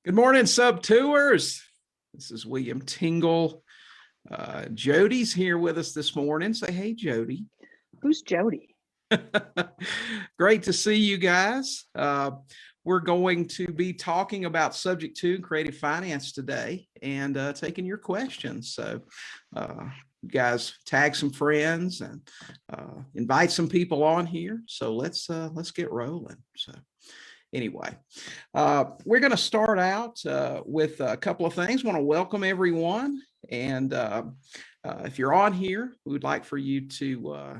Good morning, Sub2ers. This is William Tingle. Jodi's here with us this morning. Say hey, Jodi. Who's Jodi? Great to see you guys. We're going to be talking about Subject 2 creative finance today and taking your questions. So you guys tag some friends and invite some people on here. So let's get rolling. So anyway, we're going to start out with a couple of things. I want to welcome everyone. And if you're on here, we would like for you to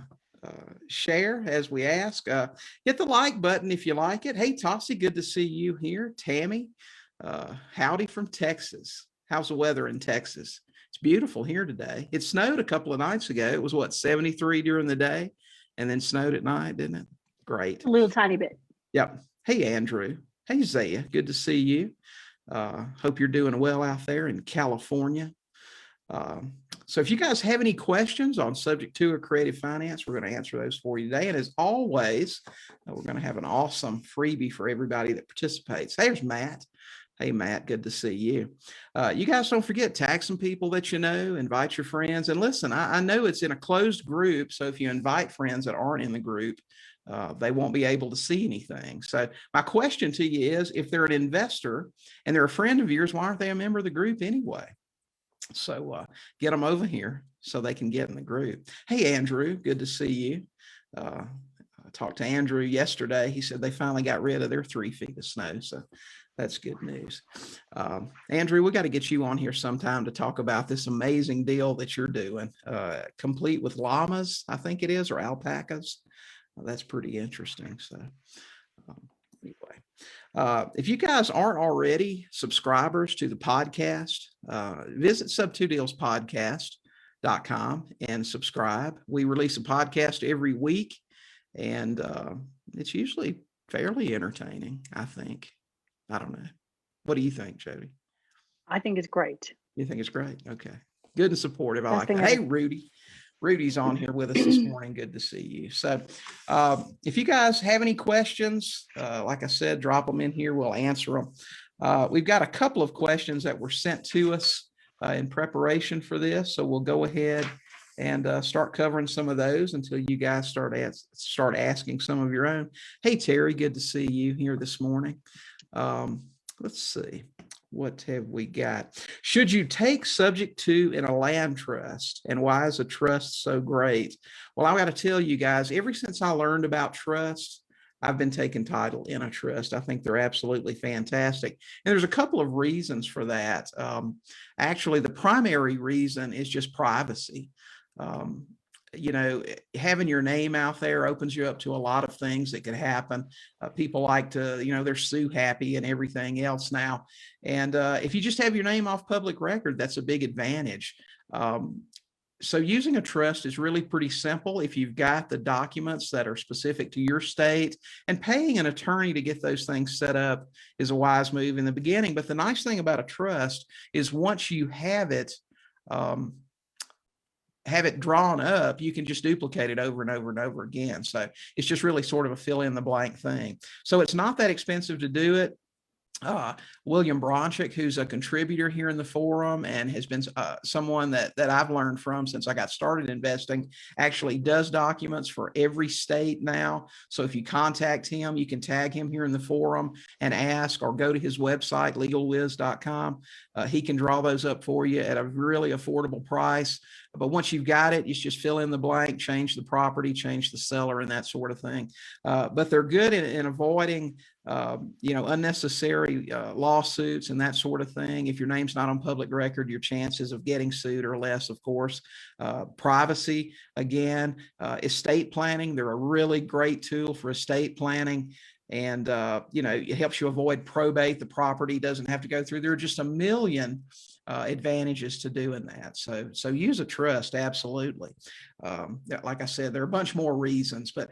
share as we ask. Hit the like button if you like it. Hey, Tossie, good to see you here. Tammy, howdy from Texas. How's the weather in Texas? It's beautiful here today. It snowed a couple of nights ago. It was what, 73 during the day and then snowed at night, didn't it? Great. A little tiny bit. Yep. Hey, Andrew. Hey, Zaya. Good to see you. Hope you're doing well out there in California. So if you guys have any questions on Subject 2 or creative finance, we're going to answer those for you today. And as always, we're going to have an awesome freebie for everybody that participates. There's Matt. Hey, Matt, good to see you. You guys don't forget, tag some people that you know, invite your friends. And listen, I know it's in a closed group, so if you invite friends that aren't in the group, they won't be able to see anything. So my question to you is, if they're an investor and they're a friend of yours, why aren't they a member of the group anyway? So get them over here so they can get in the group. Hey, Andrew, good to see you. I talked to Andrew yesterday. He said they finally got rid of their 3 feet of snow. So that's good news. Andrew, we got to get you on here sometime to talk about this amazing deal that you're doing, complete with llamas, I think it is, or alpacas. That's pretty interesting. So anyway, if you guys aren't already subscribers to the podcast, visit sub2dealspodcast.com and subscribe. We release a podcast every week, and it's usually fairly entertaining, I think. I don't know. What do you think, Jodi? I think it's great. You think it's great? Okay. Good and supportive. I Best like that. Hey, Rudy. Rudy's on here with us this morning. Good to see you. So if you guys have any questions, like I said, drop them in here. We'll answer them. We've got a couple of questions that were sent to us in preparation for this. So we'll go ahead and start covering some of those until you guys start asking some of your own. Hey, Terry, good to see you here this morning. Let's see. What have we got? Should you take Subject 2 in a land trust? And why is a trust so great? Well, I got to tell you guys, ever since I learned about trusts, I've been taking title in a trust. I think they're absolutely fantastic. And there's a couple of reasons for that. Actually, the primary reason is just privacy. You know, having your name out there opens you up to a lot of things that could happen. People like to, you know, they're sue happy and everything else now. And if you just have your name off public record, that's a big advantage. So using a trust is really pretty simple if you've got the documents that are specific to your state, and paying an attorney to get those things set up is a wise move in the beginning. But the nice thing about a trust is once you have it drawn up, you can just duplicate it over and over and over again. So it's just really sort of a fill in the blank thing. So it's not that expensive to do it. William Bronchick, who's a contributor here in the forum and has been someone that I've learned from since I got started investing, actually does documents for every state now. So if you contact him, you can tag him here in the forum and ask, or go to his website, legalwiz.com. He can draw those up for you at a really affordable price. But once you've got it, you just fill in the blank, change the property, change the seller, and that sort of thing. But they're good in avoiding you know, unnecessary lawsuits and that sort of thing. If your name's not on public record, your chances of getting sued are less, of course. Privacy, again, estate planning. They're a really great tool for estate planning. And, you know, it helps you avoid probate. The property doesn't have to go through. There are just a million advantages to doing that. So use a trust, absolutely. Like I said, there are a bunch more reasons, but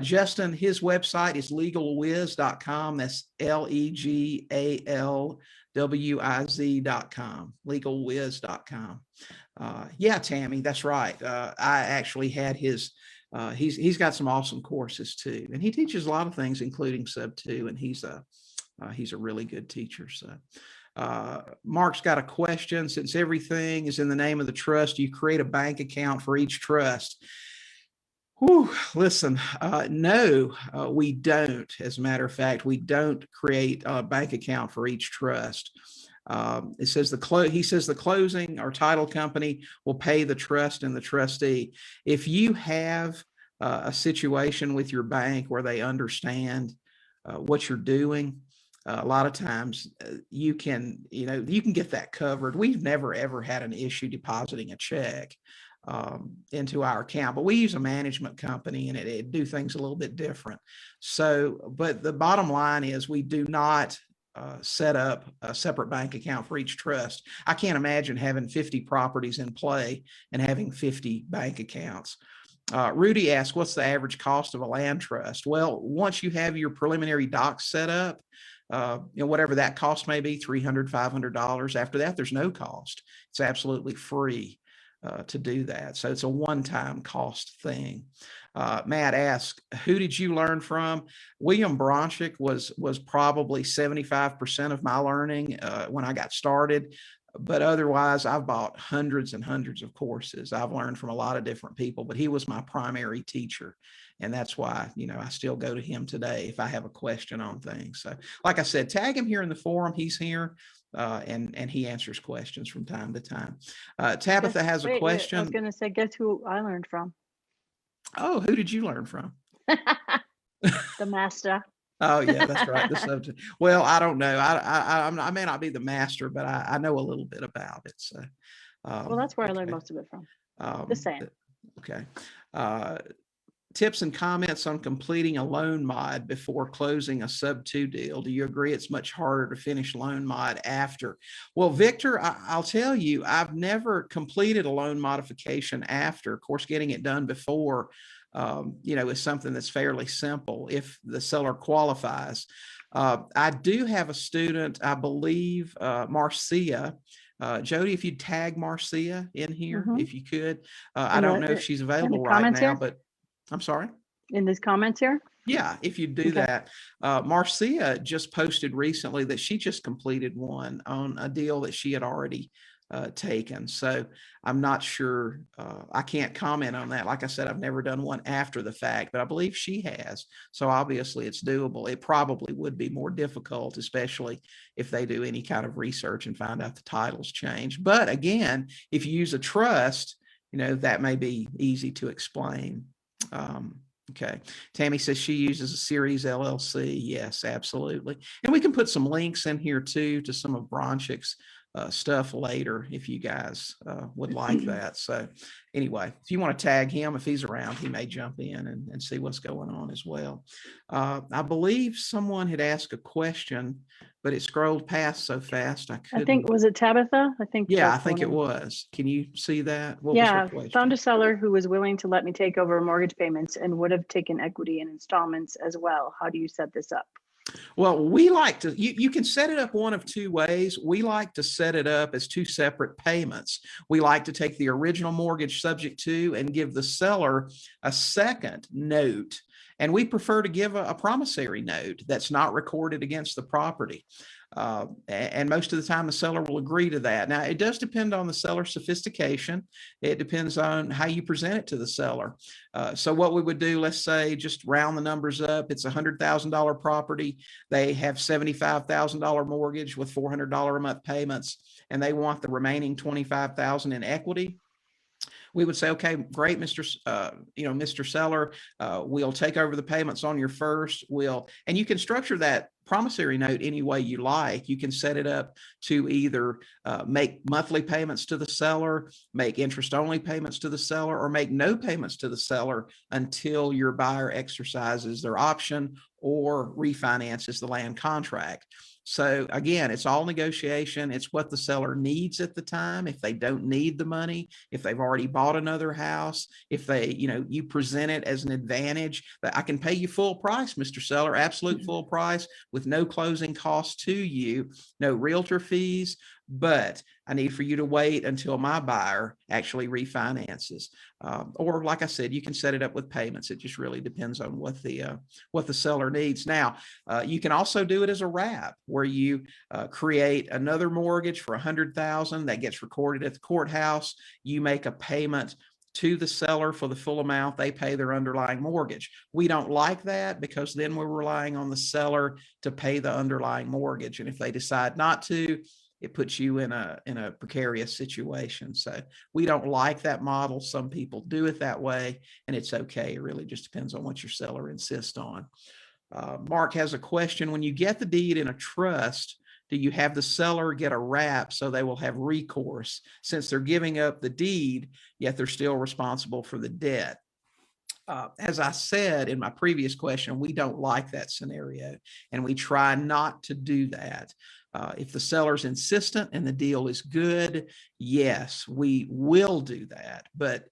Justin, his website is legalwiz.com. That's legalwiz.com, legalwiz.com. Yeah, Tammy, that's right. I actually had his, he's got some awesome courses too, and he teaches a lot of things, including Sub2, and he's a really good teacher. So Mark's got a question. Since everything is in the name of the trust, you create a bank account for each trust. Whew, listen, no, we don't. As a matter of fact, we don't create a bank account for each trust. It says he says the closing or title company will pay the trust and the trustee. If you have a situation with your bank where they understand what you're doing, a lot of times you can get that covered. We've never ever had an issue depositing a check into our account, but we use a management company and it do things a little bit different. So, but the bottom line is we do not set up a separate bank account for each trust. I can't imagine having 50 properties in play and having 50 bank accounts. Rudy asked, what's the average cost of a land trust? Well, once you have your preliminary docs set up, whatever that cost may be, $300, $500. After that, there's no cost. It's absolutely free to do that. So it's a one-time cost thing. Matt asked, who did you learn from? William Bronchick was probably 75% of my learning when I got started. But otherwise, I've bought hundreds and hundreds of courses. I've learned from a lot of different people, but he was my primary teacher. And that's why, I still go to him today if I have a question on things. So like I said, tag him here in the forum. He's here. And he answers questions from time to time. Tabitha has a question. I was going to say, guess who I learned from? Oh, who did you learn from? The master. Oh yeah, that's right. The Sub2. Well, I don't know. I may not be the master, but I know a little bit about it. So, well, that's where I learned most of it from. The same. Okay. Tips and comments on completing a loan mod before closing a Sub2 deal. Do you agree it's much harder to finish loan mod after? Well, Victor, I'll tell you, I've never completed a loan modification after. Of course, getting it done before, is something that's fairly simple if the seller qualifies. I do have a student, I believe, Marcia. Jodi, if you'd tag Marcia in here, if you could. I don't know if she's available right now, but I'm sorry? In these comments here? Yeah, if you do that. Marcia just posted recently that she just completed one on a deal that she had already taken. So I'm not sure. I can't comment on that. Like I said, I've never done one after the fact, but I believe she has. So obviously it's doable. It probably would be more difficult, especially if they do any kind of research and find out the title's changed. But again, if you use a trust, that may be easy to explain. Okay. Tammy says she uses a series LLC. Yes, absolutely. And we can put some links in here too to some of Bronchick's stuff later if you guys would like that. So anyway, if you want to tag him, if he's around, he may jump in and see what's going on as well. I believe someone had asked a question, but it scrolled past so fast I couldn't. I think, was it Tabitha? Yeah, I think it was. Can you see that? What yeah, was her question? Found a seller who was willing to let me take over mortgage payments and would have taken equity in installments as well. How do you set this up? Well, we like to, you can set it up one of two ways. We like to set it up as two separate payments. We like to take the original mortgage subject to and give the seller a second note. And we prefer to give a promissory note that's not recorded against the property. And most of the time the seller will agree to that. Now, it does depend on the seller's sophistication. It depends on how you present it to the seller. So what we would do, let's say, just round the numbers up. It's a $100,000 property. They have $75,000 mortgage with $400 a month payments, and they want the remaining $25,000 in equity. We would say, okay, great, Mr. Seller, we'll take over the payments on your first. And you can structure that promissory note any way you like. You can set it up to either make monthly payments to the seller, make interest-only payments to the seller, or make no payments to the seller until your buyer exercises their option or refinances the land contract. So again, it's all negotiation. It's what the seller needs at the time. If they don't need the money, if they've already bought another house, if they, you present it as an advantage that I can pay you full price, Mr. Seller, absolute full price with no closing costs to you, no realtor fees, but I need for you to wait until my buyer actually refinances. Or like I said, you can set it up with payments. It just really depends on what the seller needs. Now, you can also do it as a wrap, where you create another mortgage for $100,000 that gets recorded at the courthouse. You make a payment to the seller for the full amount. They pay their underlying mortgage. We don't like that, because then we're relying on the seller to pay the underlying mortgage. And if they decide not to, it puts you in a precarious situation. So we don't like that model. Some people do it that way, and it's okay. It really just depends on what your seller insists on. Mark has a question. When you get the deed in a trust, do you have the seller get a wrap so they will have recourse, since they're giving up the deed, yet they're still responsible for the debt? As I said in my previous question, we don't like that scenario, and we try not to do that. If the seller's insistent and the deal is good, yes, we will do that. But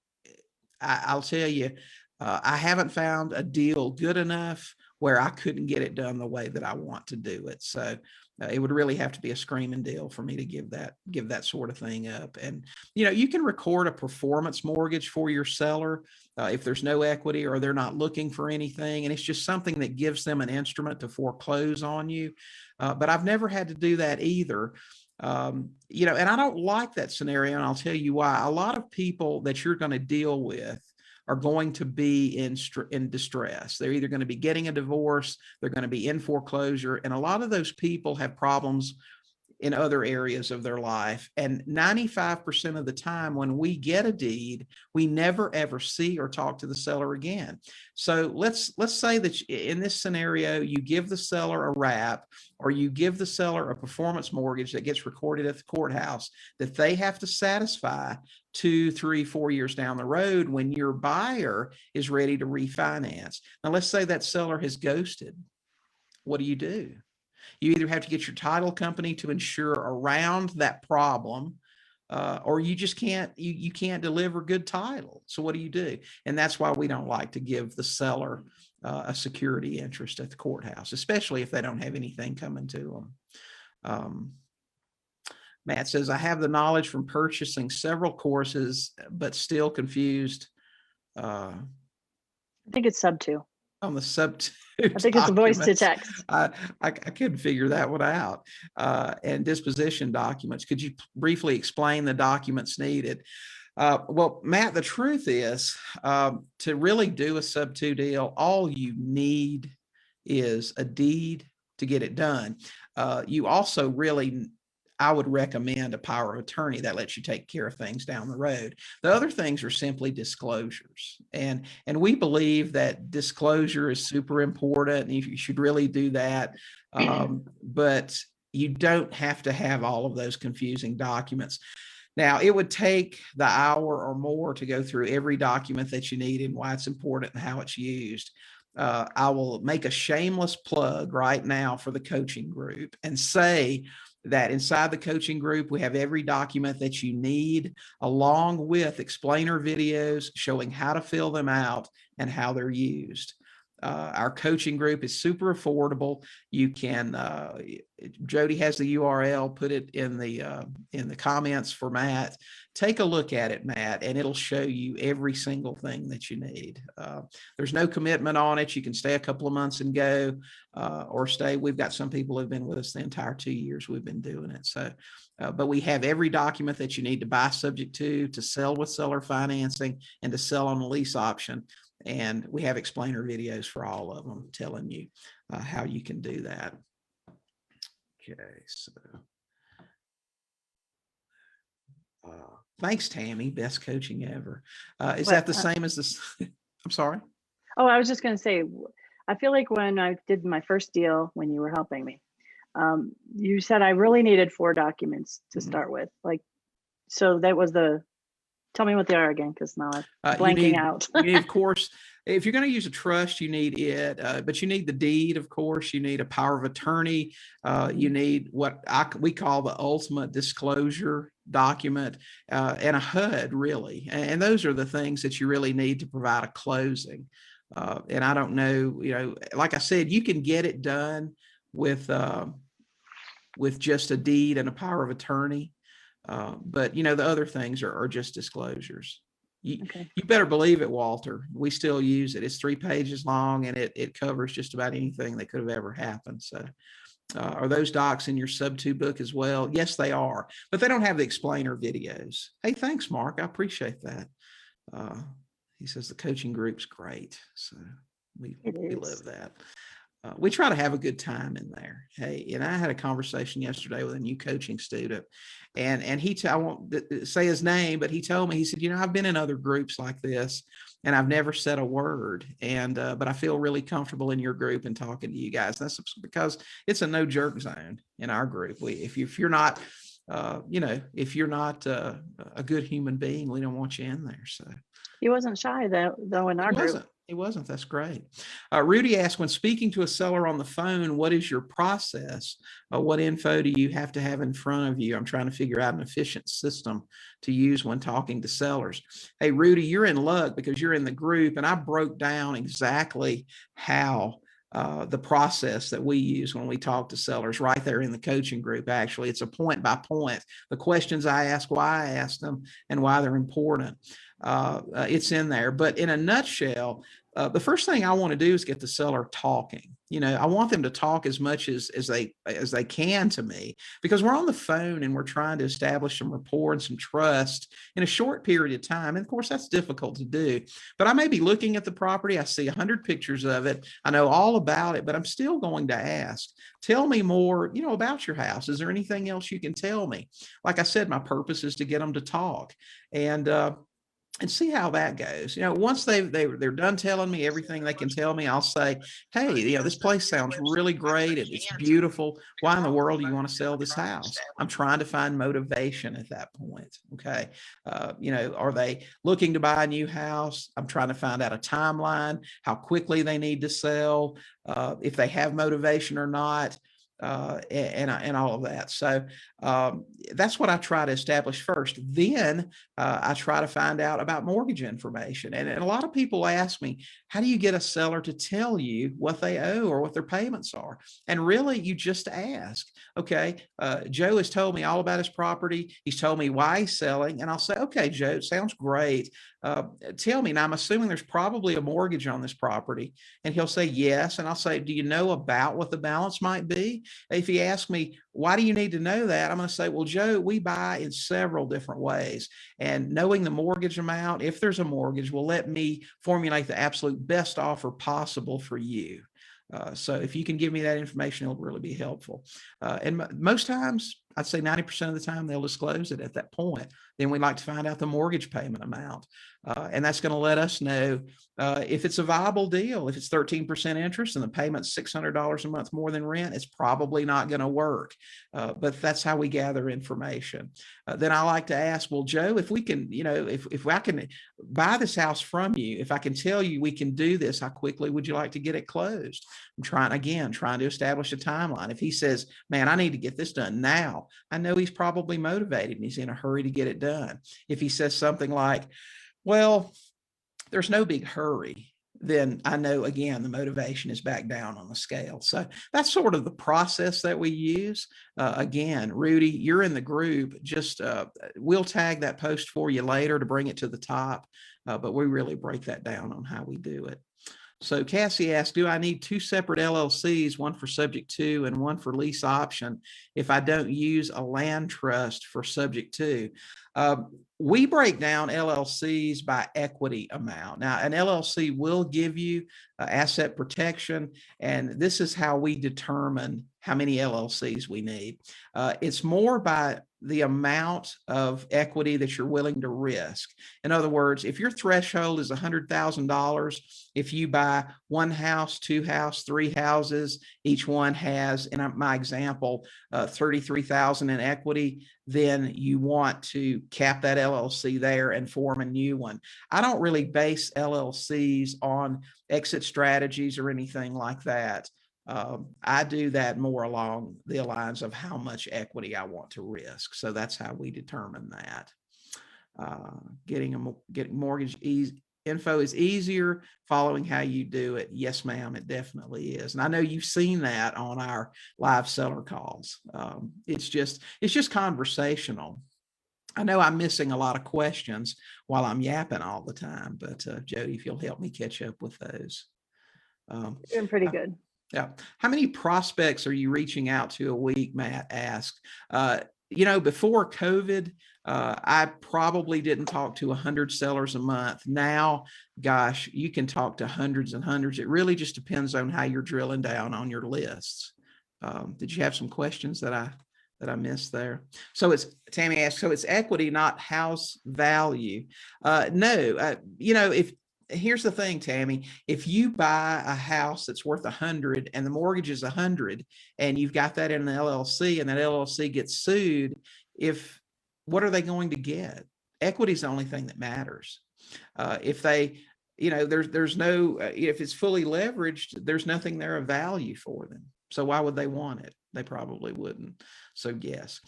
I'll tell you, I haven't found a deal good enough where I couldn't get it done the way that I want to do it. So it would really have to be a screaming deal for me to give that sort of thing up. And, you can record a performance mortgage for your seller if there's no equity or they're not looking for anything. And it's just something that gives them an instrument to foreclose on you. But I've never had to do that either. And I don't like that scenario, and I'll tell you why. A lot of people that you're going to deal with are going to be in distress. They're either going to be getting a divorce, they're going to be in foreclosure, and a lot of those people have problems in other areas of their life. And 95% of the time when we get a deed, we never ever see or talk to the seller again. So let's say that in this scenario, you give the seller a wrap, or you give the seller a performance mortgage that gets recorded at the courthouse that they have to satisfy 2, 3, 4 years down the road when your buyer is ready to refinance. Now, let's say that seller has ghosted. What do? You either have to get your title company to insure around that problem, or you just can't, you can't deliver good title. So what do? And that's why we don't like to give the seller a security interest at the courthouse, especially if they don't have anything coming to them. Matt says, I have the knowledge from purchasing several courses, but still confused. I think it's Sub2. On the Sub2 I think it's voice to text. I couldn't figure that one out. And disposition documents. Could you briefly explain the documents needed? Well, Matt, the truth is, to really do a Sub2 deal, all you need is a deed to get it done. You also really, I would recommend a power of attorney that lets you take care of things down the road. The other things are simply disclosures. And we believe that disclosure is super important, and you should really do that. But you don't have to have all of those confusing documents. Now, it would take the hour or more to go through every document that you need and why it's important and how it's used. I will make a shameless plug right now for the coaching group and say that inside the coaching group, we have every document that you need, along with explainer videos showing how to fill them out and how they're used. Our coaching group is super affordable. You can, Jodi has the URL, put it in the comments for Matt. Take a look at it, Matt, and it'll show you every single thing that you need. There's no commitment on it. You can stay a couple of months and go, or stay. We've got some people who've been with us the entire 2 years we've been doing it. So, but we have every document that you need to buy subject to sell with seller financing, and to sell on the lease option. And we have explainer videos for all of them telling you how you can do that. Okay, so thanks, Tammy. Best coaching ever. Is that the same as this? I'm sorry. Oh, I was just going to say, I feel like when I did my first deal, when you were helping me, you said I really needed 4 documents to start with. Like, so that was tell me what they are again, because now I'm blanking out. You need, of course, if you're going to use a trust, you need it, but you need the deed, of course. You need a power of attorney. You need what we call the ultimate disclosure document, and a HUD, really. And those are the things that you really need to provide a closing. And I don't know, like I said, you can get it done with just a deed and a power of attorney. But you know, the other things are just disclosures. Okay. You better believe it, Walter. We still use it. It's 3 pages long, and it covers just about anything that could have ever happened. So are those docs in your Sub2 book as well? Yes, they are, but they don't have the explainer videos. Hey, thanks, Mark. I appreciate that. He says the coaching group's great. So we love that. We try to have a good time in there. Hey, and I had a conversation yesterday with a new coaching student, and I won't say his name, but he told me, he said, you know, I've been in other groups like this, and I've never said a word, and but I feel really comfortable in your group and talking to you guys. That's because it's a no jerk zone in our group. If you're not, you know, if you're not a good human being, we don't want you in there. So He wasn't shy though in our group. He wasn't. That's great. Rudy asked, when speaking to a seller on the phone, what is your process? What info do you have to have in front of you? I'm trying to figure out an efficient system to use when talking to sellers. Hey, Rudy, you're in luck because you're in the group, and I broke down exactly how the process that we use when we talk to sellers right there in the coaching group. Actually, it's a point by point. The questions I ask, why I ask them, and why they're important. It's in there. But in a nutshell, the first thing I want to do is get the seller talking. You know, I want them to talk as much as they can to me, because we're on the phone and we're trying to establish some rapport and some trust in a short period of time. And of course, that's difficult to do. But I may be looking at the property. I see 100 pictures of it. I know all about it, but I'm still going to ask, tell me more, you know, about your house. Is there anything else you can tell me? Like I said, my purpose is to get them to talk. And see how that goes. You know, once they're done telling me everything they can tell me, I'll say, hey, you know, this place sounds really great. It's beautiful. Why in the world do you want to sell this house? I'm trying to find motivation at that point. Okay. You know, are they looking to buy a new house? I'm trying to find out a timeline, how quickly they need to sell, if they have motivation or not. And all of that. So that's what I try to establish first. Then I try to find out about mortgage information. And a lot of people ask me, how do you get a seller to tell you what they owe or what their payments are? And really, you just ask. Okay, Joe has told me all about his property. He's told me why he's selling. And I'll say, okay, Joe, sounds great. Tell me, now I'm assuming there's probably a mortgage on this property. And he'll say yes. And I'll say, do you know about what the balance might be? If he asks me, why do you need to know that? I'm going to say, well, Joe, we buy in several different ways. And knowing the mortgage amount, if there's a mortgage, will let me formulate the absolute best offer possible for you. So if you can give me that information, it'll really be helpful. And most times, I'd say 90% of the time, they'll disclose it at that point. Then we'd like to find out the mortgage payment amount. And that's going to let us know if it's a viable deal. If it's 13% interest and the payment's $600 a month more than rent, it's probably not going to work. But that's how we gather information. Then I like to ask, well, Joe, if we can, you know, if I can buy this house from you, if I can tell you we can do this, how quickly would you like to get it closed? I'm trying to establish a timeline. If he says, man, I need to get this done now, I know he's probably motivated and he's in a hurry to get it done. If he says something like, well, there's no big hurry, then I know, again, the motivation is back down on the scale. So that's sort of the process that we use. Again, Rudy, you're in the group. Just we'll tag that post for you later to bring it to the top, but we really break that down on how we do it. So Cassie asked, do I need 2 separate LLCs, one for subject to and one for lease option, if I don't use a land trust for subject to? We break down LLCs by equity amount. Now, an LLC will give you asset protection, and this is how we determine how many LLCs we need. It's more by the amount of equity that you're willing to risk. In other words, if your threshold is $100,000, if you buy 1 house, 2 houses, 3 houses, each one has, in my example, 33,000 in equity, then you want to cap that LLC there and form a new one. I don't really base LLCs on exit strategies or anything like that. I do that more along the lines of how much equity I want to risk. So that's how we determine that. Getting mortgage info is easier following how you do it. Yes, ma'am, it definitely is. And I know you've seen that on our live seller calls. It's just conversational. I know I'm missing a lot of questions while I'm yapping all the time, but Jodi, if you'll help me catch up with those. Doing pretty good. Yeah. How many prospects are you reaching out to a week? Matt asked. Before COVID, I probably didn't talk to 100 sellers a month. Now, gosh, you can talk to hundreds and hundreds. It really just depends on how you're drilling down on your lists. Did you have some questions that I missed there? So Tammy asked, so it's equity, not house value. No, here's the thing, Tammy, if you buy a house that's worth 100 and the mortgage is 100 and you've got that in an LLC and that LLC gets sued, what are they going to get? Equity is the only thing that matters. If they, there's no, if it's fully leveraged, there's nothing there of value for them. So why would they want it? They probably wouldn't. So yes.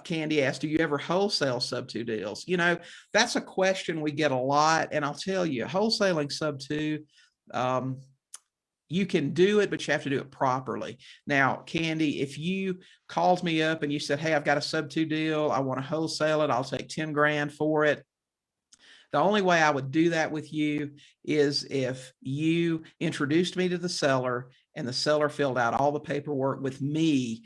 Candy asked, do you ever wholesale Sub2 deals? That's a question we get a lot. And I'll tell you, wholesaling Sub2, you can do it, but you have to do it properly. Now, Candy, if you called me up and you said, hey, I've got a Sub2 deal, I want to wholesale it, I'll take 10 grand for it. The only way I would do that with you is if you introduced me to the seller and the seller filled out all the paperwork with me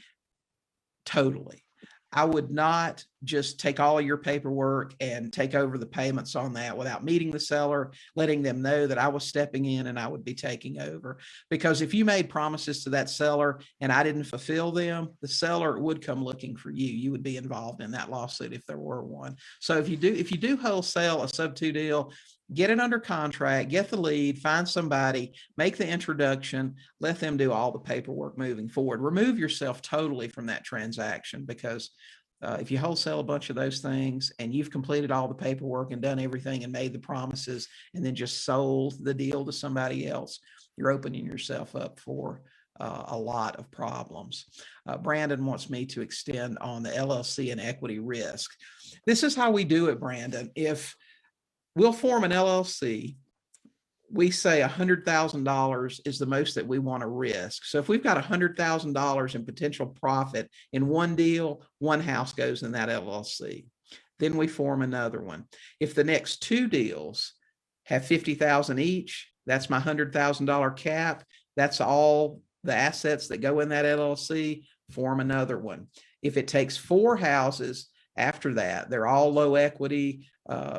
totally. I would not just take all of your paperwork and take over the payments on that without meeting the seller, letting them know that I was stepping in and I would be taking over. Because if you made promises to that seller and I didn't fulfill them, the seller would come looking for you. You would be involved in that lawsuit if there were one. So if you do wholesale a Sub2 deal, get it under contract, get the lead, find somebody, make the introduction, let them do all the paperwork moving forward. Remove yourself totally from that transaction, because if you wholesale a bunch of those things and you've completed all the paperwork and done everything and made the promises and then just sold the deal to somebody else, you're opening yourself up for a lot of problems. Brandon wants me to extend on the LLC and equity risk. This is how we do it, Brandon. If we'll form an LLC, we say $100,000 is the most that we want to risk. So if we've got $100,000 in potential profit in one deal, one house goes in that LLC. Then we form another one. If the next two deals have 50,000 each, that's my $100,000 cap. That's all the assets that go in that LLC. Form another one. If it takes four houses after that, they're all low equity,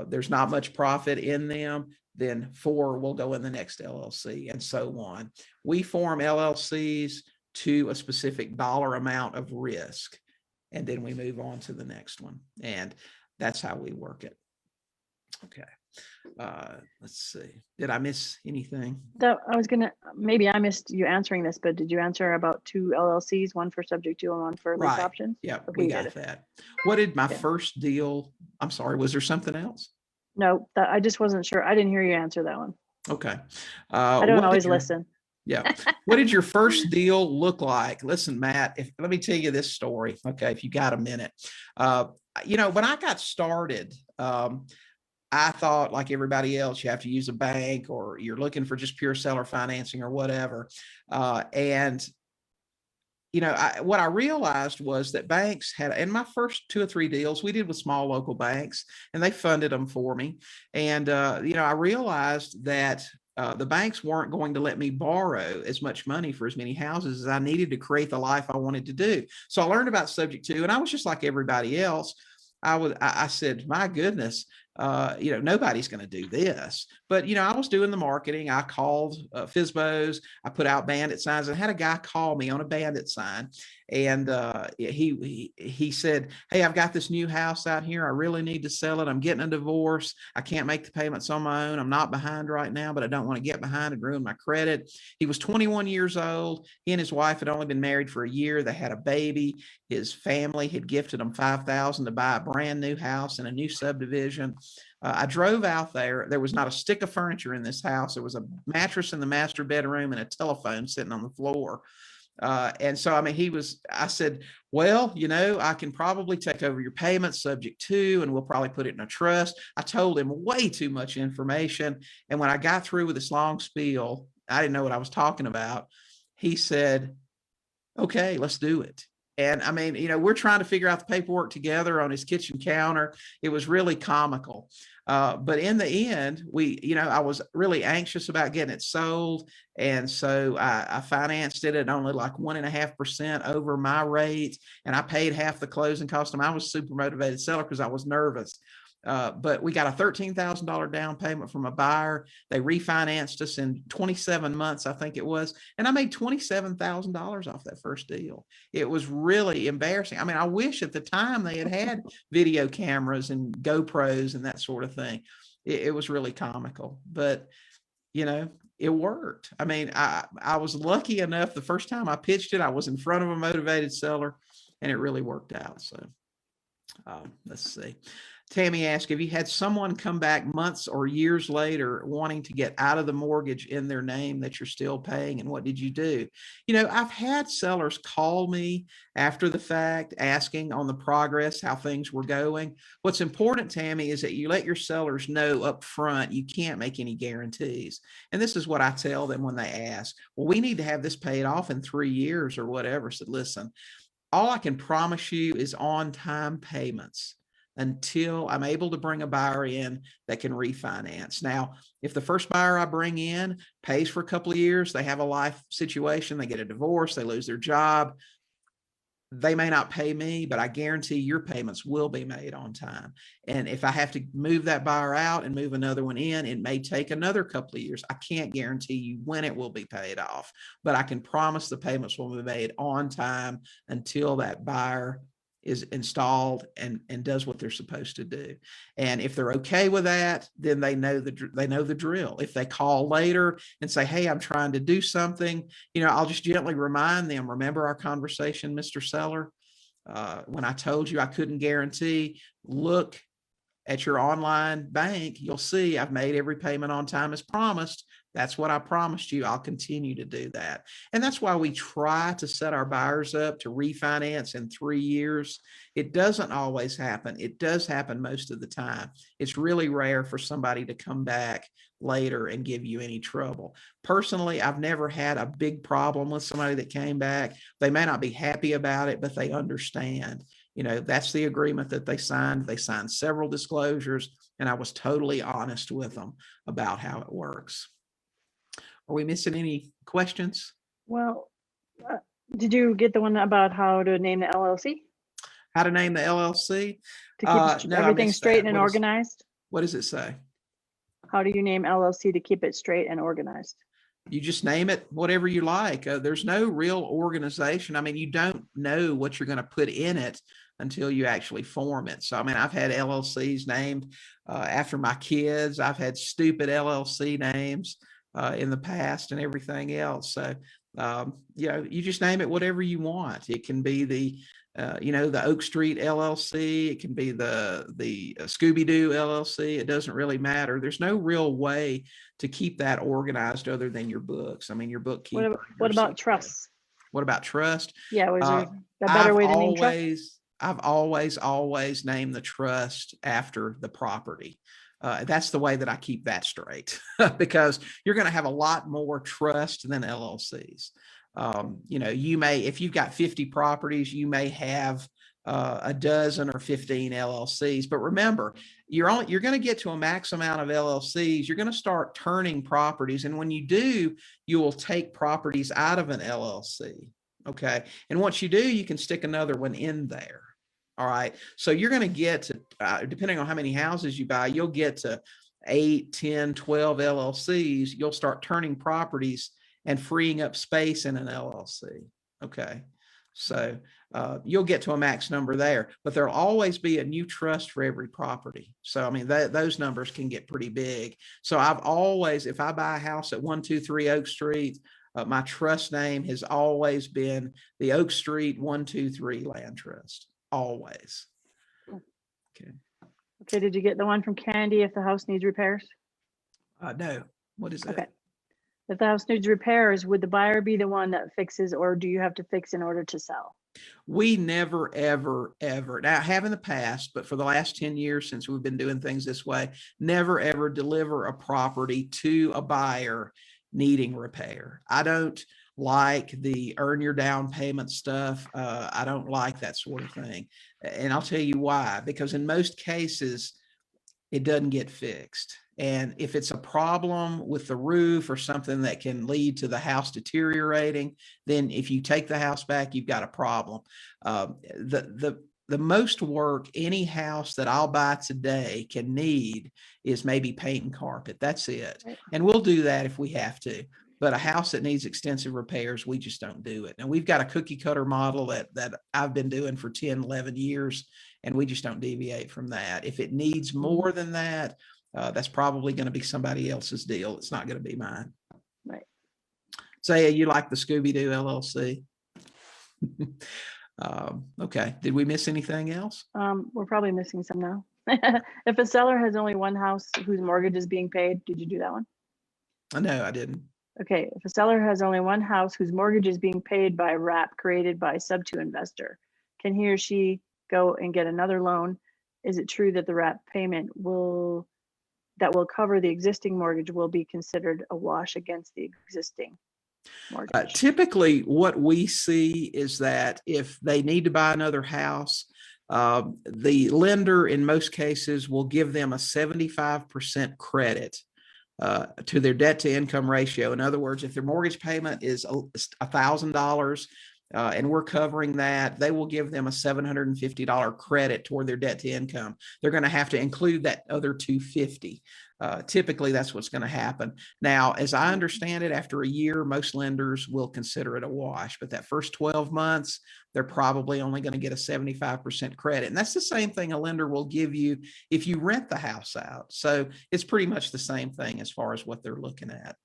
there's not much profit in them, then four will go in the next LLC, and so on. We form LLCs to a specific dollar amount of risk, and then we move on to the next one. And that's how we work it. Okay. Let's see. Did I miss anything? Maybe I missed you answering this, but did you answer about two LLCs, one for subject to and one for lease options? Yeah, okay, we got that. What did my first deal? I'm sorry, was there something else? No, I just wasn't sure. I didn't hear you answer that one. Okay. I don't always listen. Yeah. What did your first deal look like? Listen, Matt, let me tell you this story. Okay. If you got a minute, when I got started, I thought, like everybody else, you have to use a bank or you're looking for just pure seller financing or whatever. What I realized was that banks had, in my first 2 or 3 deals, we did with small local banks, and they funded them for me. And, I realized that the banks weren't going to let me borrow as much money for as many houses as I needed to create the life I wanted to do. So I learned about Subject to, and I was just like everybody else. I said, my goodness, nobody's going to do this. But, I was doing the marketing. I called FSBOs. I put out bandit signs. I had a guy call me on a bandit sign. And he said, hey, I've got this new house out here. I really need to sell it. I'm getting a divorce. I can't make the payments on my own. I'm not behind right now, but I don't want to get behind and ruin my credit. He was 21 years old. He and his wife had only been married for a year. They had a baby. His family had gifted him $5,000 to buy a brand new house in a new subdivision. I drove out there. There was not a stick of furniture in this house. There was a mattress in the master bedroom and a telephone sitting on the floor. And so, I said, well, I can probably take over your payments subject to, and we'll probably put it in a trust. I told him way too much information. And when I got through with this long spiel, I didn't know what I was talking about. He said, okay, let's do it. And I mean, you know, we're trying to figure out the paperwork together on his kitchen counter. It was really comical. But in the end, I was really anxious about getting it sold. And so I financed it at only like 1.5% over my rate. And I paid half the closing cost. I was a super motivated seller because I was nervous. But we got a $13,000 down payment from a buyer. They refinanced us in 27 months, I think it was. And I made $27,000 off that first deal. It was really embarrassing. I mean, I wish at the time they had video cameras and GoPros and that sort of thing. It was really comical, but you know, it worked. I mean, I was lucky enough the first time I pitched it, I was in front of a motivated seller and it really worked out. So let's see. Tammy asked, have you had someone come back months or years later wanting to get out of the mortgage in their name that you're still paying? And what did you do? You know, I've had sellers call me after the fact asking on the progress, how things were going. What's important, Tammy, is that you let your sellers know up front you can't make any guarantees. And this is what I tell them when they ask, well, we need to have this paid off in 3 years or whatever. So listen, all I can promise you is on-time payments until I'm able to bring a buyer in that can refinance. Now, if the first buyer I bring in pays for a couple of years, they have a life situation, they get a divorce, they lose their job, they may not pay me, but I guarantee your payments will be made on time. And if I have to move that buyer out and move another one in, it may take another couple of years. I can't guarantee you when it will be paid off, but I can promise the payments will be made on time until that buyer is installed and does what they're supposed to do. And if they're okay with that, then they know the drill. If they call later and say, hey, I'm trying to do something, you know, I'll just gently remind them, remember our conversation, Mr. Seller, when I told you I couldn't guarantee, look at your online bank, you'll see I've made every payment on time as promised. That's what I promised you. I'll continue to do that. And that's why we try to set our buyers up to refinance in 3 years. It doesn't always happen. It does happen most of the time. It's really rare for somebody to come back later and give you any trouble. Personally, I've never had a big problem with somebody that came back. They may not be happy about it, but they understand. You know, that's the agreement that they signed. They signed several disclosures, and I was totally honest with them about how it works. Are we missing any questions? Well, did you get the one about how to name the LLC? How to name the LLC? To keep everything straight and organized? What does it say? How do you name LLC to keep it straight and organized? You just name it whatever you like. There's no real organization. I mean, you don't know what you're going to put in it until you actually form it. So, I mean, I've had LLCs named after my kids. I've had stupid LLC names in the past and everything else. So, you know, you just name it whatever you want. It can be the Oak Street LLC. It can be the Scooby-Doo LLC. It doesn't really matter. There's no real way to keep that organized other than your books. I mean, your bookkeeper. What about trusts? What about trust? Yeah, was there a better way to name trust? I've always named the trust after the property. That's the way that I keep that straight because you're going to have a lot more trust than LLCs. You know, you may, if you've got 50 properties, you may have a dozen or 15 LLCs, but remember, you're going to get to a max amount of LLCs. You're going to start turning properties. And when you do, you will take properties out of an LLC. Okay. And once you do, you can stick another one in there. All right. So you're going to get to, depending on how many houses you buy, you'll get to 8, 10, 12 LLCs. You'll start turning properties and freeing up space in an LLC. Okay. So you'll get to a max number there, but there'll always be a new trust for every property. So, I mean, those numbers can get pretty big. So I've always, if I buy a house at 123 Oak Street, my trust name has always been the Oak Street 123 Land Trust. Always. Okay. Okay. Did you get the one from Candy if the house needs repairs? No. What is that? Okay. If the house needs repairs, would the buyer be the one that fixes, or do you have to fix in order to sell? We never, ever, ever, now I have in the past, but for the last 10 years since we've been doing things this way, never, ever deliver a property to a buyer needing repair. I don't like the earn your down payment stuff. I don't like that sort of thing. And I'll tell you why, because in most cases, it doesn't get fixed. And if it's a problem with the roof or something that can lead to the house deteriorating, then if you take the house back, you've got a problem. The most work any house that I'll buy today can need is maybe paint and carpet. That's it. And we'll do that if we have to. But a house that needs extensive repairs, we just don't do it. And we've got a cookie cutter model that I've been doing for 10, 11 years, and we just don't deviate from that. If it needs more than that, that's probably going to be somebody else's deal. It's not going to be mine. Right. Say you like the Scooby-Doo LLC? Okay. Did we miss anything else? We're probably missing some now. If a seller has only one house whose mortgage is being paid, did you do that one? No, I didn't. Okay. If a seller has only one house whose mortgage is being paid by a wrap created by a Sub2 investor, can he or she go and get another loan? Is it true that the wrap payment will cover the existing mortgage will be considered a wash against the existing mortgage? Typically, what we see is that if they need to buy another house, the lender in most cases will give them a 75% credit to their debt to income ratio. In other words, if their mortgage payment is $1,000 and we're covering that, they will give them a $750 credit toward their debt to income. They're going to have to include that other $250. Typically, that's what's going to happen. Now, as I understand it, after a year, most lenders will consider it a wash, but that first 12 months, they're probably only going to get a 75% credit. And that's the same thing a lender will give you if you rent the house out. So it's pretty much the same thing as far as what they're looking at.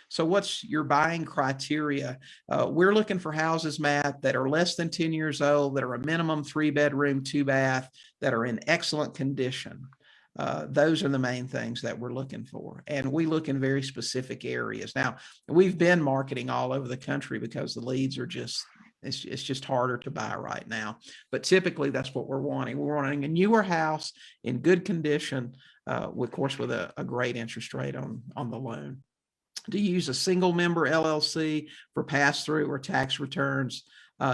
So what's your buying criteria? We're looking for houses, Matt, that are less than 10 years old, that are a minimum 3-bedroom, 2-bath, that are in excellent condition. Those are the main things that we're looking for. And we look in very specific areas. Now, we've been marketing all over the country because the leads are it's just harder to buy right now. But typically that's what we're wanting. We're wanting a newer house in good condition, of course, with a great interest rate on the loan. Do you use a single member LLC for pass-through or tax returns?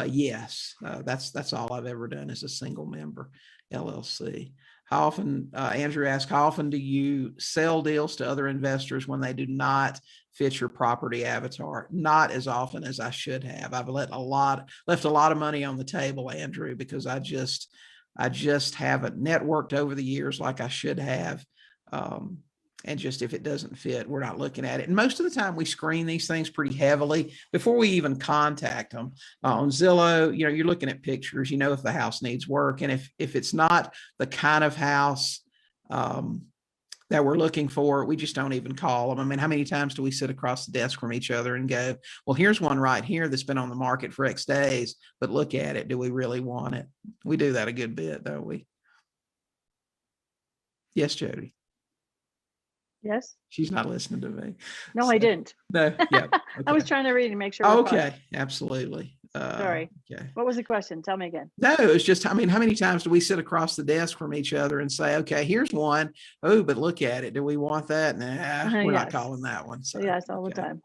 Yes, that's all I've ever done is a single member LLC. How often, Andrew asked, how often do you sell deals to other investors when they do not fit your property avatar? Not as often as I should have. I've left a lot of money on the table, Andrew, because I just haven't networked over the years like I should have. And just if it doesn't fit, we're not looking at it. And most of the time we screen these things pretty heavily before we even contact them. On Zillow, you're looking at pictures, if the house needs work. And if it's not the kind of house that we're looking for, we just don't even call them. I mean, how many times do we sit across the desk from each other and go, well, here's one right here that's been on the market for X days, but look at it. Do we really want it? We do that a good bit, don't we? Yes, Jodi. Yes. She's not listening to me. No, I didn't. No, yeah. Okay. I was trying to read and make sure. Okay, absolutely. Sorry. Okay. What was the question? Tell me again. No, it's just, how many times do we sit across the desk from each other and say, okay, here's one. Oh, but look at it. Do we want that? Nah, we're not calling that one. So, yes, all the time.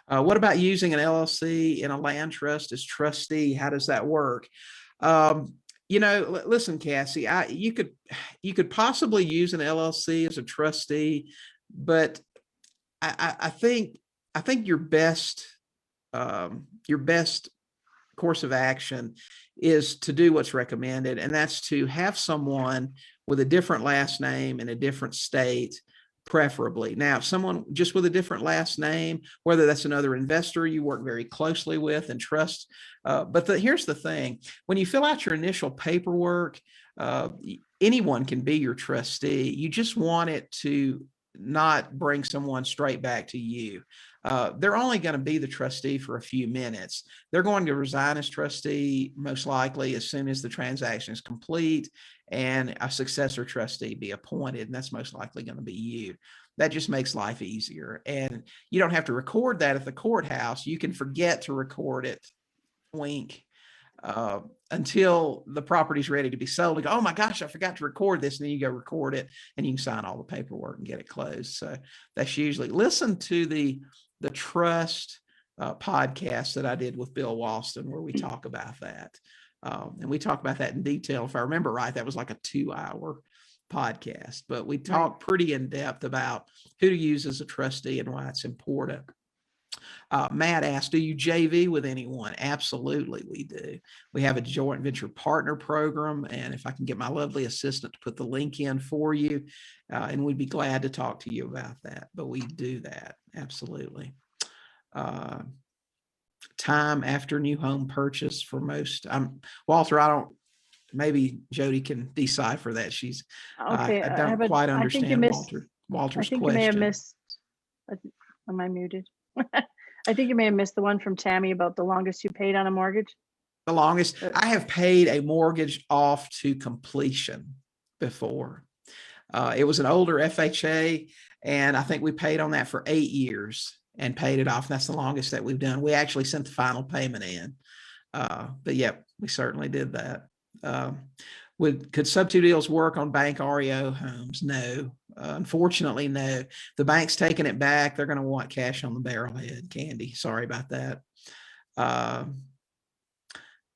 What about using an LLC in a land trust as trustee? How does that work? Listen, Cassie, you could possibly use an LLC as a trustee, but I think your best course of action is to do what's recommended, and that's to have someone with a different last name in a different state, preferably. Now, if someone just with a different last name, whether that's another investor you work very closely with and trust, but here's the thing: when you fill out your initial paperwork, anyone can be your trustee. You just want it to not bring someone straight back to you. They're only going to be the trustee for a few minutes. They're going to resign as trustee most likely as soon as the transaction is complete and a successor trustee be appointed, and that's most likely going to be you. That just makes life easier. And you don't have to record that at the courthouse. You can forget to record it, wink, until the property's ready to be sold. You go, oh my gosh, I forgot to record this. And then you go record it and you can sign all the paperwork and get it closed. So that's usually, listen to the trust podcast that I did with Bill Walston where we talk about that. And we talk about that in detail. If I remember right, that was like a 2-hour podcast, but we talked pretty in depth about who to use as a trustee and why it's important. Matt asked, do you JV with anyone? Absolutely, we do. We have a joint venture partner program, and if I can get my lovely assistant to put the link in for you, and we'd be glad to talk to you about that, but we do that, absolutely. Time after new home purchase for most. Walter, I don't, maybe Jodi can decipher that. She's, okay. I don't quite understand Walter's I think question. You may have missed, am I muted? I think you may have missed the one from Tammy about the longest you paid on a mortgage. The longest I have paid a mortgage off to completion before. It was an older FHA, and I think we paid on that for 8 years and paid it off. And that's the longest that we've done. We actually sent the final payment in. But yeah, we certainly did that. Could Sub2 deals work on bank REO homes? No, unfortunately, no. The bank's taking it back. They're going to want cash on the barrelhead, Candy. Sorry about that.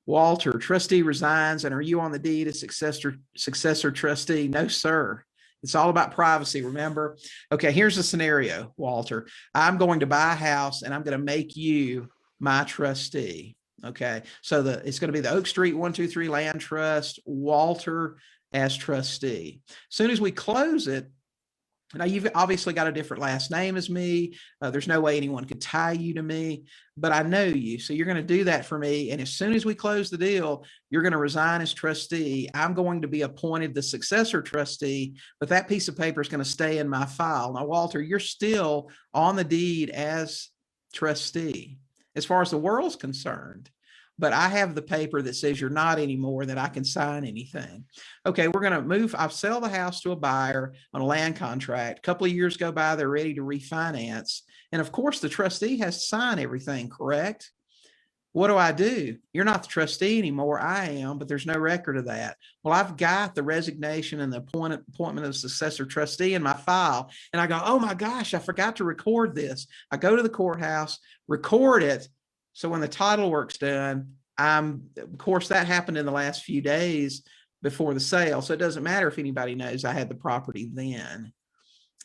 Walter, trustee resigns, and are you on the deed as successor trustee? No, sir. It's all about privacy, remember? Okay, here's the scenario, Walter. I'm going to buy a house, and I'm going to make you my trustee. Okay, so it's going to be the Oak Street 123 Land Trust, Walter as trustee. As soon as we close it, now you've obviously got a different last name as me. There's no way anyone could tie you to me, but I know you. So you're going to do that for me. And as soon as we close the deal, you're going to resign as trustee. I'm going to be appointed the successor trustee, but that piece of paper is going to stay in my file. Now, Walter, you're still on the deed as trustee as far as the world's concerned, but I have the paper that says you're not anymore, that I can sign anything. Okay, we're going to move. I'll sell the house to a buyer on a land contract. A couple of years go by, they're ready to refinance. And of course, the trustee has to sign everything, correct? What do? You're not the trustee anymore. I am, but there's no record of that. Well, I've got the resignation and the appointment of successor trustee in my file. And I go, oh my gosh, I forgot to record this. I go to the courthouse, record it. So when the title work's done, of course, that happened in the last few days before the sale. So it doesn't matter if anybody knows I had the property then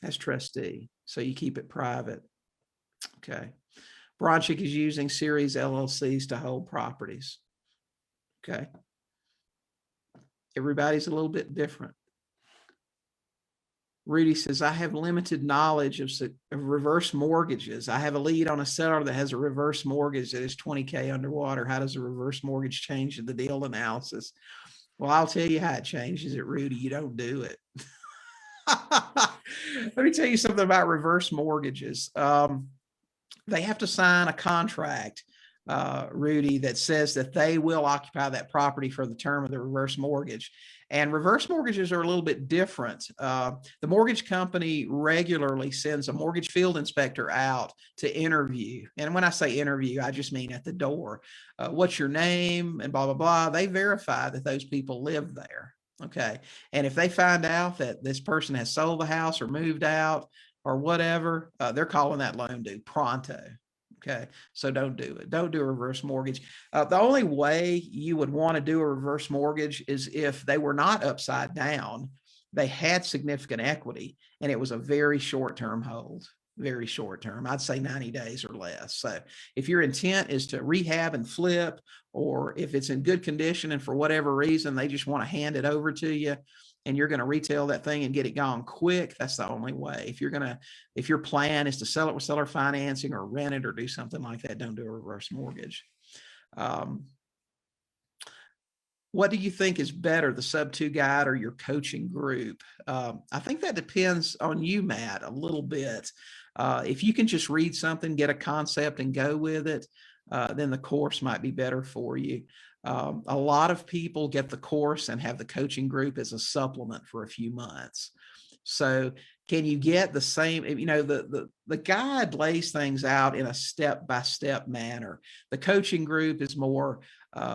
as trustee. So you keep it private. Okay. Bronchick is using series LLCs to hold properties. Okay. Everybody's a little bit different. Rudy says, I have limited knowledge of reverse mortgages. I have a lead on a seller that has a reverse mortgage that is 20K underwater. How does a reverse mortgage change the deal analysis? Well, I'll tell you how it changes it, Rudy. You don't do it. Let me tell you something about reverse mortgages. They have to sign a contract, Rudy, that says that they will occupy that property for the term of the reverse mortgage. And reverse mortgages are a little bit different. The mortgage company regularly sends a mortgage field inspector out to interview. And when I say interview, I just mean at the door. What's your name and blah, blah, blah. They verify that those people live there. Okay. And if they find out that this person has sold the house or moved out or whatever, they're calling that loan due pronto. Okay, so don't do it. Don't do a reverse mortgage. The only way you would want to do a reverse mortgage is if they were not upside down, they had significant equity, and it was a very short-term hold, very short-term. I'd say 90 days or less. So if your intent is to rehab and flip, or if it's in good condition and for whatever reason, they just want to hand it over to you, and you're going to retail that thing and get it gone quick, that's the only way. If your plan is to sell it with seller financing or rent it or do something like that, don't do a reverse mortgage. What do you think is better, the Sub2 guide or your coaching group? I think that depends on you, Matt, a little bit. If you can just read something, get a concept and go with it, then the course might be better for you. A lot of people get the course and have the coaching group as a supplement for a few months. So can you get the same, the guide lays things out in a step-by-step manner. The coaching group is more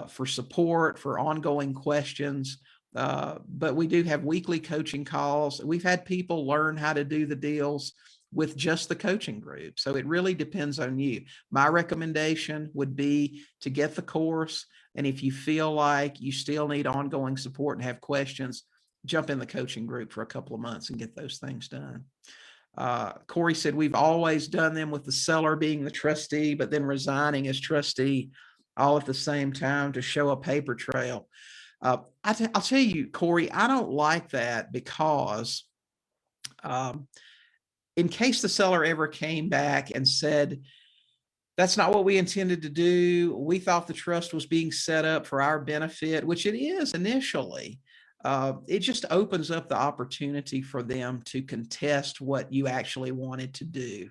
for support, for ongoing questions. But we do have weekly coaching calls. We've had people learn how to do the deals with just the coaching group. So it really depends on you. My recommendation would be to get the course. And if you feel like you still need ongoing support and have questions, jump in the coaching group for a couple of months and get those things done. Corey said, we've always done them with the seller being the trustee, but then resigning as trustee all at the same time to show a paper trail. I'll tell you, Corey, I don't like that because in case the seller ever came back and said, that's not what we intended to do, we thought the trust was being set up for our benefit, which it is initially. It just opens up the opportunity for them to contest what you actually wanted to do.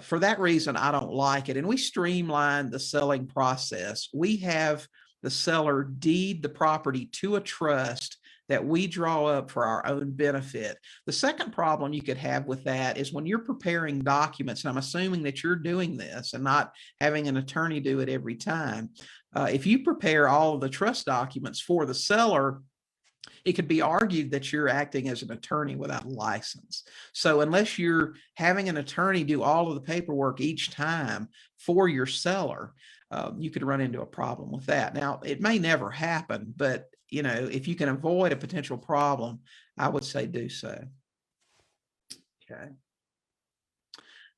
For that reason, I don't like it. And we streamline the selling process. We have the seller deed the property to a trust that we draw up for our own benefit. The second problem you could have with that is when you're preparing documents, and I'm assuming that you're doing this and not having an attorney do it every time. If you prepare all of the trust documents for the seller, it could be argued that you're acting as an attorney without a license. So unless you're having an attorney do all of the paperwork each time for your seller, you could run into a problem with that. Now, it may never happen, but you know, if you can avoid a potential problem, I would say do so. Okay.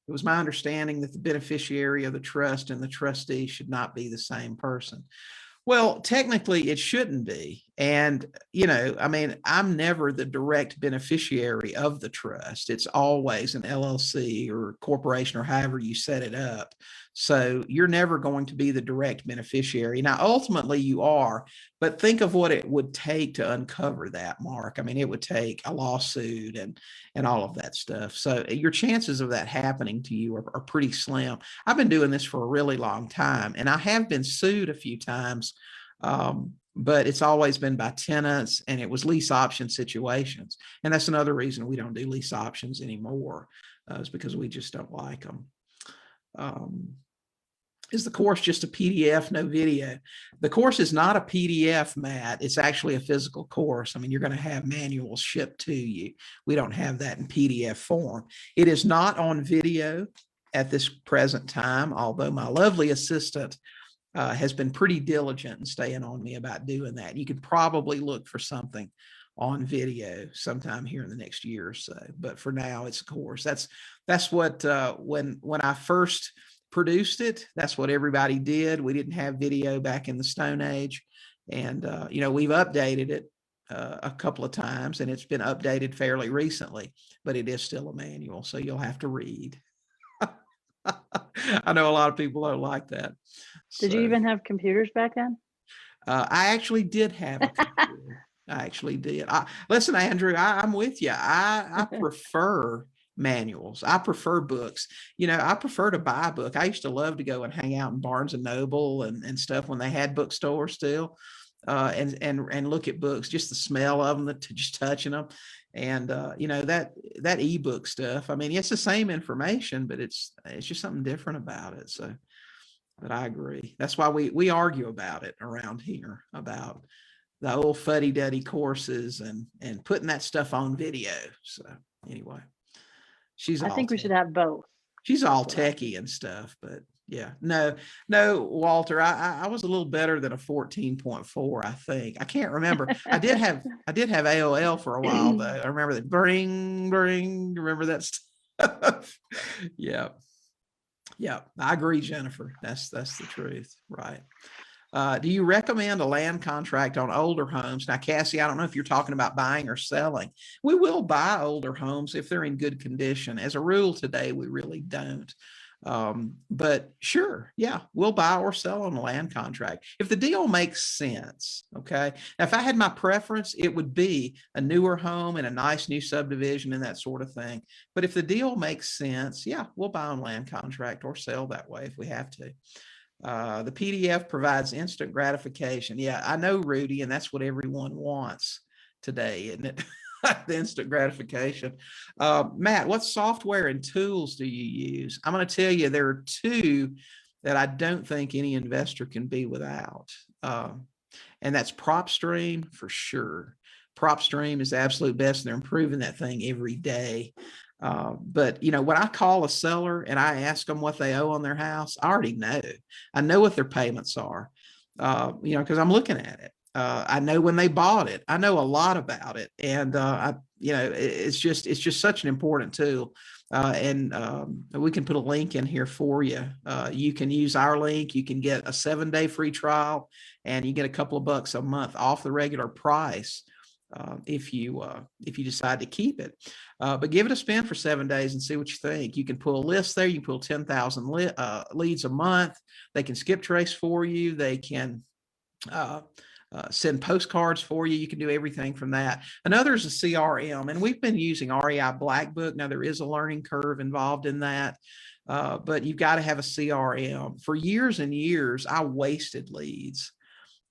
It was my understanding that the beneficiary of the trust and the trustee should not be the same person. Well, technically it shouldn't be. And, you know, I mean, I'm never the direct beneficiary of the trust. It's always an LLC or corporation or however you set it up. So you're never going to be the direct beneficiary. Now, ultimately you are, but think of what it would take to uncover that, Mark. I mean, it would take a lawsuit and all of that stuff. So your chances of that happening to you are pretty slim. I've been doing this for a really long time, and I have been sued a few times, but it's always been by tenants, and it was lease option situations. And that's another reason we don't do lease options anymore, is because we just don't like them. Is the course just a PDF, no video? The course is not a PDF, Matt. It's actually a physical course. I mean, you're going to have manuals shipped to you. We don't have that in PDF form. It is not on video at this present time, although my lovely assistant has been pretty diligent in staying on me about doing that. You could probably look for something on video sometime here in the next year or so. But for now, it's a course. That's what when I first produced it, that's what everybody did. We didn't have video back in the Stone Age, and you know, we've updated it a couple of times, and it's been updated fairly recently, but it is still a manual, so you'll have to read. I know a lot of people don't like that. Did you even have computers back then? I actually did have a computer. I actually did. Listen, Andrew, I'm with you. I prefer manuals. I prefer books. You know, I prefer to buy a book. I used to love to go and hang out in Barnes and Noble and stuff when they had bookstores still, and look at books, just the smell of them, just touching them. And you know, that ebook stuff, I mean, it's the same information, but it's just something different about it. So, but I agree. That's why we argue about it around here, about the old fuddy-duddy courses and putting that stuff on video. So anyway, I think we should have both. She's all techie and stuff, but yeah, no, Walter, I was a little better than a 14.4. I think. I can't remember. I did have AOL for a while though. I remember that bring, remember that stuff. Yeah. I agree, Jennifer. That's the truth. Right. Do you recommend a land contract on older homes? Now, Cassie, I don't know if you're talking about buying or selling. We will buy older homes if they're in good condition. As a rule today, we really don't. But sure, yeah, we'll buy or sell on a land contract if the deal makes sense. Okay. Now, if I had my preference, it would be a newer home and a nice new subdivision and that sort of thing. But if the deal makes sense, yeah, we'll buy on land contract or sell that way if we have to. The PDF provides instant gratification. Yeah, I know, Rudy, and that's what everyone wants today, isn't it? The instant gratification. Matt, what software and tools do you use? I'm going to tell you there are two that I don't think any investor can be without. And that's PropStream for sure. PropStream is the absolute best, and they're improving that thing every day. But when I call a seller and I ask them what they owe on their house, I already know. I know what their payments are, because I'm looking at it. I know when they bought it. I know a lot about it, and it's just such an important tool. And we can put a link in here for you. You can use our link. You can get a 7-day free trial, and you get a couple of bucks a month off the regular price. If you decide to keep it, but give it a spin for 7 days and see what you think. You can pull a list there. You can pull 10,000 leads a month. They can skip trace for you. They can send postcards for you. You can do everything from that. Another is a CRM, and we've been using REI Black Book. Now there is a learning curve involved in that, but you've got to have a CRM. For years and years, I wasted leads.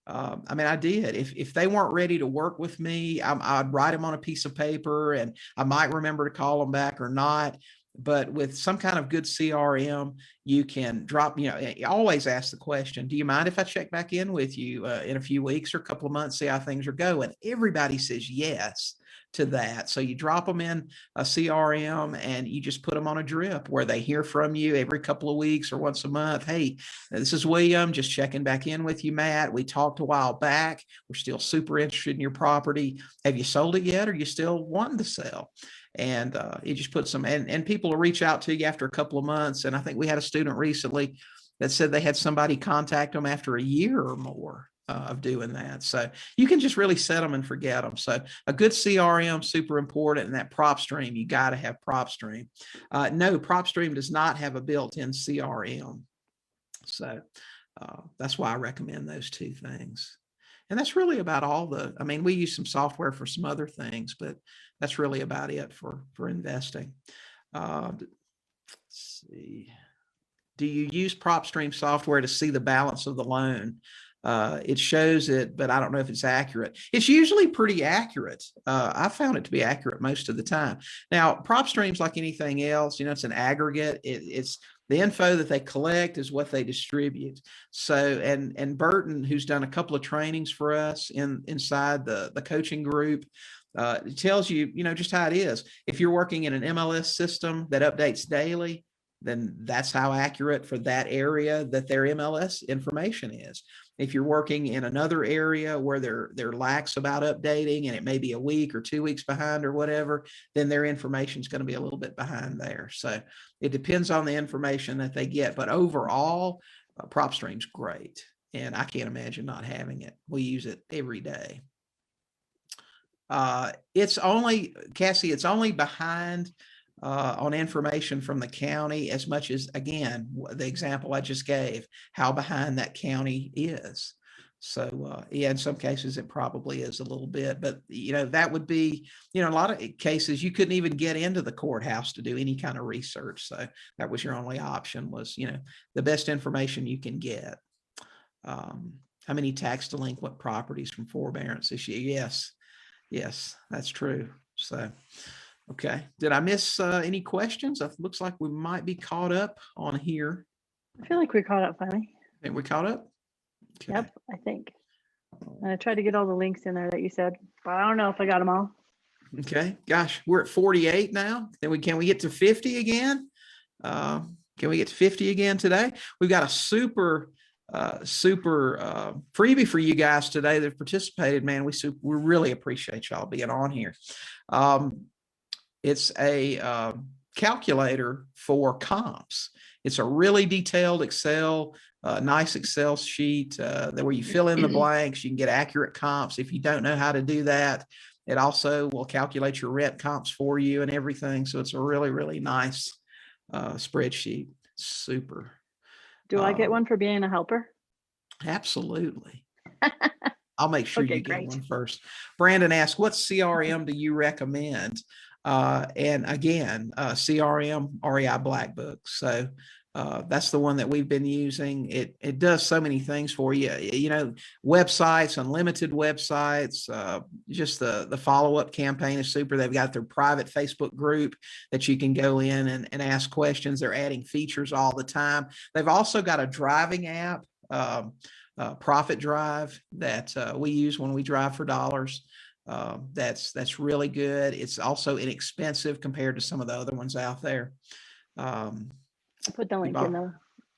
I did. If they weren't ready to work with me, I'd write them on a piece of paper, and I might remember to call them back or not. But with some kind of good CRM, you can drop, always ask the question, do you mind if I check back in with you in a few weeks or a couple of months, see how things are going? Everybody says yes to that. So you drop them in a CRM and you just put them on a drip where they hear from you every couple of weeks or once a month. Hey, this is William, just checking back in with you, Matt. We talked a while back. We're still super interested in your property. Have you sold it yet? Or are you still wanting to sell? And it just puts them, and people will reach out to you after a couple of months. And I think we had a student recently that said they had somebody contact them after a year or more of doing that. So you can just really set them and forget them. So a good CRM, super important. And that prop stream, you got to have prop stream. No, prop stream does not have a built-in CRM. So that's why I recommend those two things. And that's really about all we use some software for some other things, but that's really about it for investing. Let's see. Do you use PropStream software to see the balance of the loan? It shows it, but I don't know if it's accurate. It's usually pretty accurate. I found it to be accurate most of the time. Now, PropStream's like anything else, it's an aggregate. It's the info that they collect is what they distribute. So, and Burton, who's done a couple of trainings for us inside the coaching group, it tells you, just how it is. If you're working in an MLS system that updates daily, then that's how accurate for that area that their MLS information is. If you're working in another area where they're lax about updating and it may be a week or 2 weeks behind or whatever, then their information is going to be a little bit behind there. So it depends on the information that they get. But overall, PropStream's great. And I can't imagine not having it. We use it every day. It's only, Cassie, it's only behind on information from the county as much as, again, the example I just gave, how behind that county is. So yeah, in some cases it probably is a little bit, but that would be, in a lot of cases you couldn't even get into the courthouse to do any kind of research. So that was your only option, was, the best information you can get. How many tax delinquent properties from forbearance this year? Yes, that's true. So, okay. Did I miss any questions? It looks like we might be caught up on here. I feel like we caught up finally. Think we caught up? Okay. Yep, I think. And I tried to get all the links in there that you said, but I don't know if I got them all. Okay. Gosh, we're at 48 now. Then can we get to 50 again? Can we get to 50 again today? We've got a super freebie for you guys today that participated. Man, we really appreciate y'all being on here. It's a calculator for comps. It's a really detailed Excel, nice Excel sheet where you fill in the blanks. You can get accurate comps. If you don't know how to do that, it also will calculate your rent comps for you and everything. So it's a really, really nice spreadsheet. Super. Do I get one for being a helper? Absolutely. I'll make sure Okay, you get great. one first. Brandon asked, what CRM do you recommend? And again, CRM, REI Black Book. So that's the one that we've been using. It does so many things for you. Websites, unlimited websites, just the follow-up campaign is super. They've got their private Facebook group that you can go in and ask questions. They're adding features all the time. They've also got a driving app, Profit Drive, that we use when we drive for dollars. That's really good. It's also inexpensive compared to some of the other ones out there. I put the link I'm in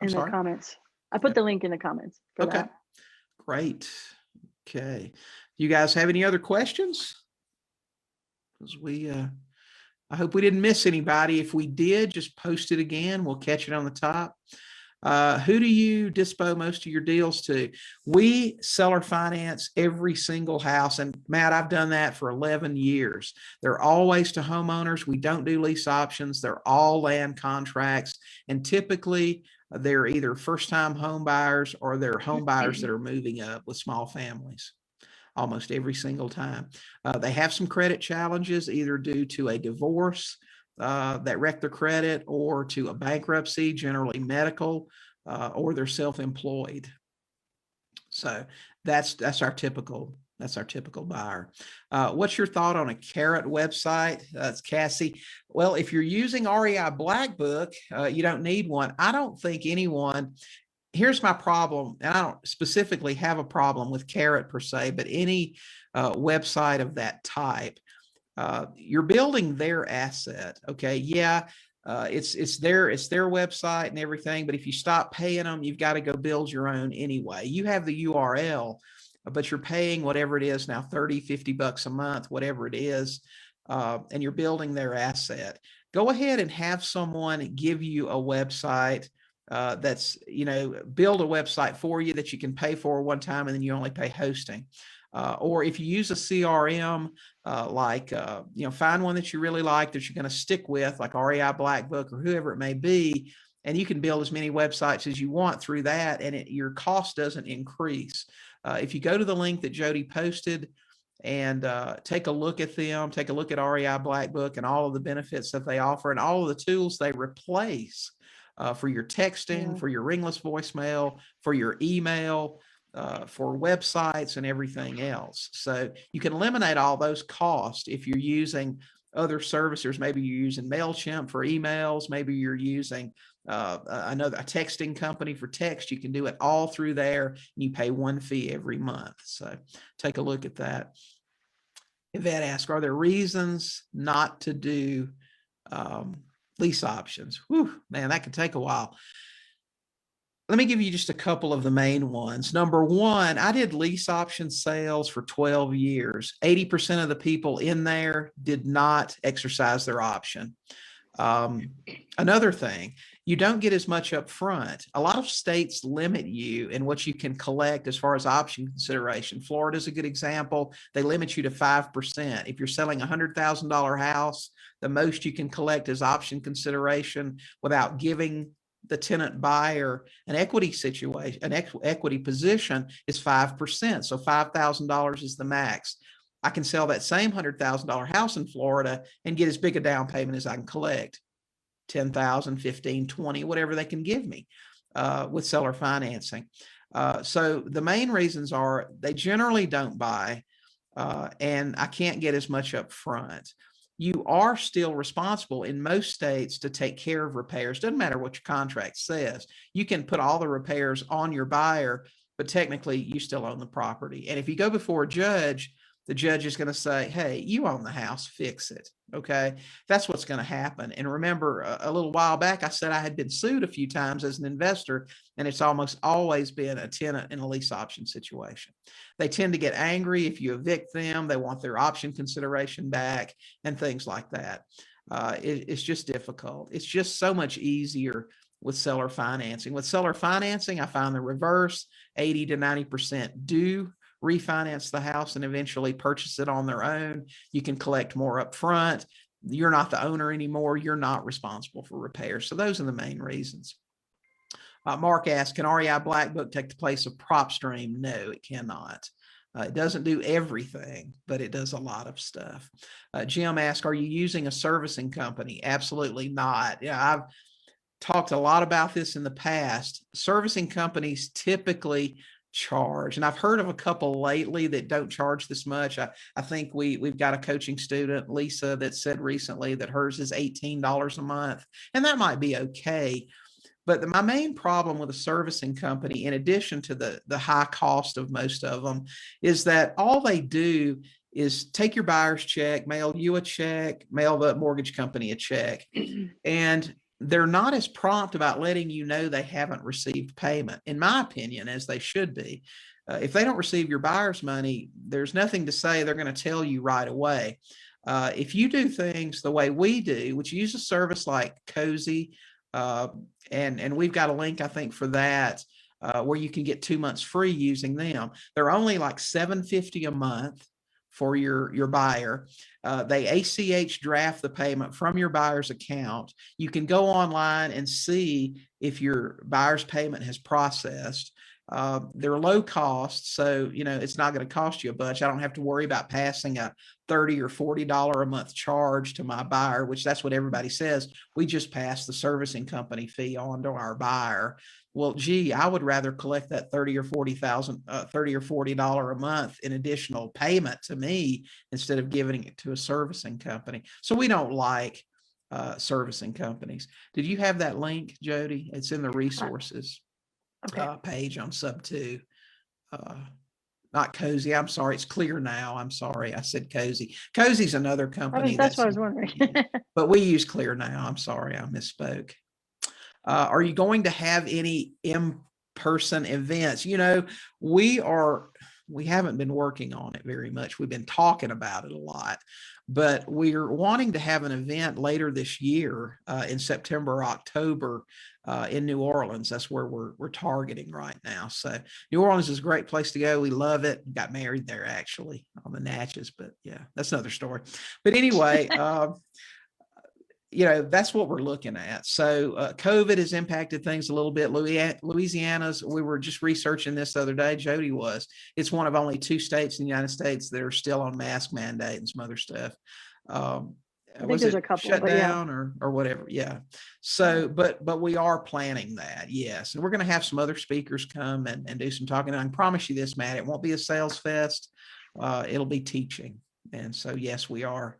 the sorry? comments. I put the link in the comments for Okay, that. great. Okay. Do you guys have any other questions? Because I hope we didn't miss anybody. If we did, just post it again. We'll catch it on the top. Who do you dispo most of your deals to? We seller finance every single house. And Matt, I've done that for 11 years. They're always to homeowners. We don't do lease options. They're all land contracts. And typically they're either first-time home buyers or they're home buyers that are moving up with small families. Almost every single time. They have some credit challenges, either due to a divorce that wrecked their credit or to a bankruptcy, generally medical, or they're self-employed. So that's our typical buyer. What's your thought on a Carrot website? It's Cassie. Well, if you're using REI Black Book, you don't need one. I don't think anyone. Here's my problem, and I don't specifically have a problem with Carrot per se, but any website of that type, you're building their asset. Okay, yeah, it's their website and everything, but if you stop paying them, you've got to go build your own anyway. You have the URL, but you're paying whatever it is now, 30, 50 bucks a month, whatever it is, and you're building their asset. Go ahead and have someone give you a website. That's, build a website for you that you can pay for one time and then you only pay hosting. Or if you use a CRM, find one that you really like that you're going to stick with, like REI Black Book or whoever it may be, and you can build as many websites as you want through that, and your cost doesn't increase. If you go to the link that Jodi posted and take a look at them, take a look at REI Black Book and all of the benefits that they offer and all of the tools they replace. For your texting, for your ringless voicemail, for your email, for websites and everything else. So you can eliminate all those costs if you're using other services. Maybe you're using MailChimp for emails. Maybe you're using a texting company for text. You can do it all through there. And you pay one fee every month. So take a look at that. Yvette asked, are there reasons not to do lease options? Whew, man, that could take a while. Let me give you just a couple of the main ones. Number one, I did lease option sales for 12 years. 80% of the people in there did not exercise their option. Another thing, you don't get as much up front. A lot of states limit you in what you can collect as far as option consideration. Florida is a good example. They limit you to 5%. If you're selling a $100,000 house, the most you can collect is option consideration without giving the tenant buyer an equity situation, an equity position is 5%. So $5,000 is the max. I can sell that same $100,000 house in Florida and get as big a down payment as I can collect, 10,000, 15, 20, whatever they can give me with seller financing. So the main reasons are they generally don't buy, and I can't get as much up front. You are still responsible in most states to take care of repairs. Doesn't matter what your contract says. You can put all the repairs on your buyer, but technically you still own the property. And if you go before a judge, the judge is going to say, hey, you own the house, fix it. Okay. That's what's going to happen. And remember, a little while back, I said I had been sued a few times as an investor, and it's almost always been a tenant in a lease option situation. They tend to get angry if you evict them. They want their option consideration back and things like that. It's just difficult. It's just so much easier with seller financing. With seller financing, I find the reverse. 80 to 90% do refinance the house and eventually purchase it on their own. You can collect more up front. You're not the owner anymore. You're not responsible for repairs. So those are the main reasons. Mark asked, can REI Black Book take the place of PropStream? No, it cannot. It doesn't do everything, but it does a lot of stuff. Jim asked, are you using a servicing company? Absolutely not. Yeah, I've talked a lot about this in the past. Servicing companies typically charge, and I've heard of a couple lately that don't charge this much. I think we've got a coaching student, Lisa, that said recently that hers is $18 a month, and that might be okay. But my main problem with a servicing company, in addition to the high cost of most of them, is that all they do is take your buyer's check, mail you a check, mail the mortgage company a check. And they're not as prompt about letting you know they haven't received payment, in my opinion, as they should be. If they don't receive your buyer's money, there's nothing to say they're going to tell you right away. If you do things the way we do, which use a service like Cozy, and we've got a link, I think, for that, where you can get 2 months free using them. They're only like $7.50 a month for your buyer. They ACH draft the payment from your buyer's account. You can go online and see if your buyer's payment has processed. They're low cost, so it's not going to cost you a bunch. I don't have to worry about passing a $30 or $40 a month charge to my buyer, which that's what everybody says. We just pass the servicing company fee on to our buyer. Well, gee, I would rather collect that $30 or $40 a month in additional payment to me instead of giving it to a servicing company. So we don't like servicing companies. Did you have that link, Jodi? It's in the resources page on Sub2. Not Cozy. I'm sorry. It's Clear Now. I'm sorry. I said Cozy. Cozy's another company. That's what I was wondering. But we use Clear Now. I'm sorry. I misspoke. Are you going to have any in-person events? We haven't been working on it very much. We've been talking about it a lot, but we're wanting to have an event later this year in September or October in New Orleans. That's where we're targeting right now. So New Orleans is a great place to go. We love it. Got married there actually on the Natchez, but yeah, that's another story. But anyway, that's what we're looking at. So COVID has impacted things a little bit. Louisiana's, we were just researching this the other day, Jodi was. It's one of only 2 states in the United States that are still on mask mandate and some other stuff. I think there's a couple, shut down or whatever. Yeah. So, but we are planning that. Yes. And we're going to have some other speakers come and do some talking. And I can promise you this, Matt, it won't be a sales fest. It'll be teaching. And so, yes, we are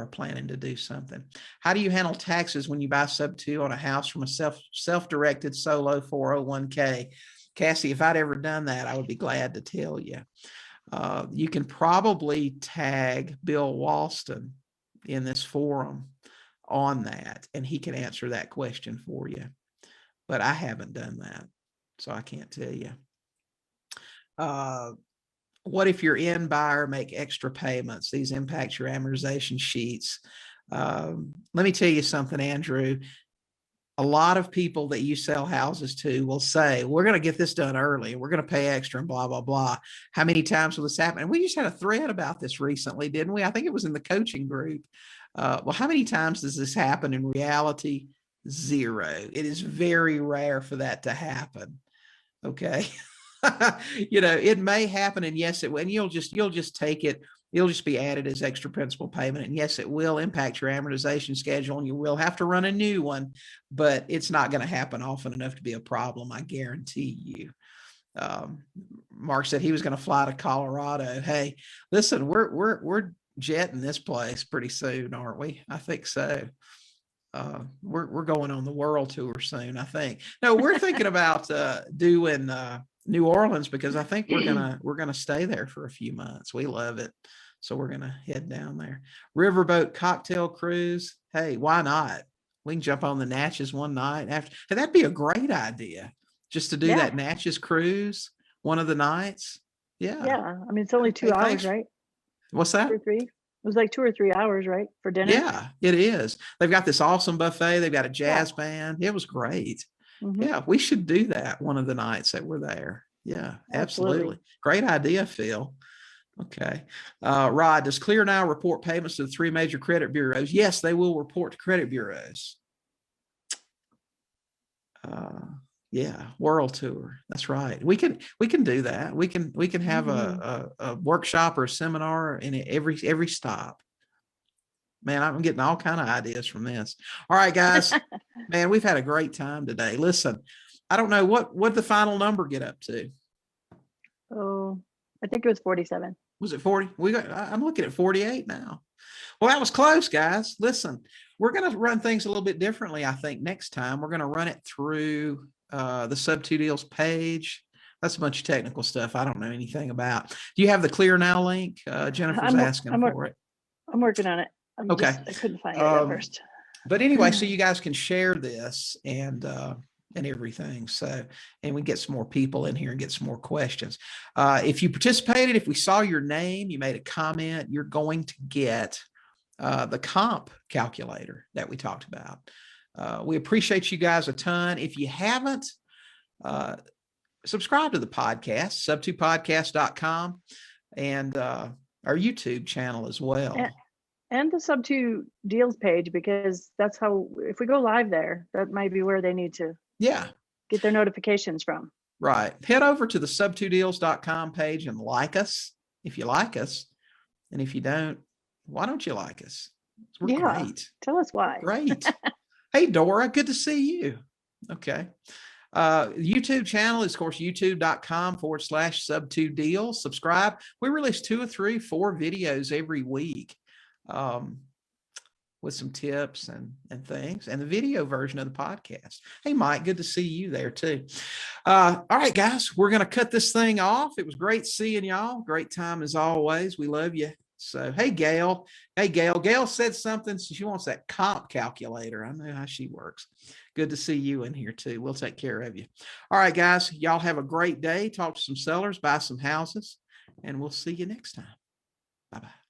planning to do something. How do you handle taxes when you buy Sub2 on a house from a self-directed solo 401k? Cassie, if I'd ever done that, I would be glad to tell you. You can probably tag Bill Walston in this forum on that, and he can answer that question for you. But I haven't done that, so I can't tell you. What if your end buyer make extra payments? These impact your amortization sheets. Let me tell you something, Andrew. A lot of people that you sell houses to will say, we're going to get this done early. We're going to pay extra and blah, blah, blah. How many times will this happen? And we just had a thread about this recently, didn't we? I think it was in the coaching group. Well, how many times does this happen in reality? 0. It is very rare for that to happen. Okay. It may happen, and yes, it will. And you'll just take it. It'll just be added as extra principal payment. And yes, it will impact your amortization schedule, and you will have to run a new one, but it's not going to happen often enough to be a problem. I guarantee you. Mark said he was going to fly to Colorado. Hey, listen, we're jetting this place pretty soon, aren't we? I think so. We're going on the world tour soon, I think. No, we're thinking about doing New Orleans, because I think we're gonna stay there for a few months. We love it, so we're gonna head down there. Riverboat cocktail cruise. Hey, why not? We can jump on the Natchez one night after. Hey, that'd be a great idea, just to do that Natchez cruise one of the nights. Yeah. Yeah, I mean, it's only 2 hours, right? What's that? 2 or 3. It was like 2 or 3 hours, right, for dinner? Yeah, it is. They've got this awesome buffet. They've got a jazz band. It was great. Mm-hmm. Yeah, we should do that one of the nights that we're there. Yeah, absolutely. Great idea, Phil. Okay. Rod, does Clear Now report payments to the 3 major credit bureaus? Yes, they will report to credit bureaus. Yeah, world tour. That's right. We can do that. We can have a workshop or a seminar in every stop. Man, I'm getting all kind of ideas from this. All right, guys. Man, we've had a great time today. Listen, I don't know what the final number get up to. Oh, I think it was 47. Was it 40? I'm looking at 48 now. Well, that was close, guys. Listen, we're going to run things a little bit differently. I think next time we're going to run it through the Sub2 Deals page. That's a bunch of technical stuff I don't know anything about. Do you have the Clear Now link? Jennifer's asking for it. I'm working on it. Okay. I couldn't find it at first. But anyway, so you guys can share this and everything. So, and we get some more people in here and get some more questions. If you participated, if we saw your name, you made a comment, you're going to get the comp calculator that we talked about. We appreciate you guys a ton. If you haven't, subscribe to the podcast, sub2podcast.com, and our YouTube channel as well. And the Sub2 deals page, because that's how, if we go live there, that might be where they need to get their notifications from. Right. Head over to the sub2deals.com page and like us if you like us. And if you don't, why don't you like us? We're great. Tell us why. Great. Hey, Dora, good to see you. Okay. YouTube channel is, of course, youtube.com/sub2deals. Subscribe. We release 2 or 3, 4 videos every week with some tips and things, and the video version of the podcast. Hey, Mike, good to see you there too. All right, guys, we're going to cut this thing off. It was great seeing y'all. Great time as always. We love you. So, hey, Gail. Hey, Gail. Gail said something. She wants that comp calculator. I know how she works. Good to see you in here too. We'll take care of you. All right, guys. Y'all have a great day. Talk to some sellers, buy some houses, and we'll see you next time. Bye-bye.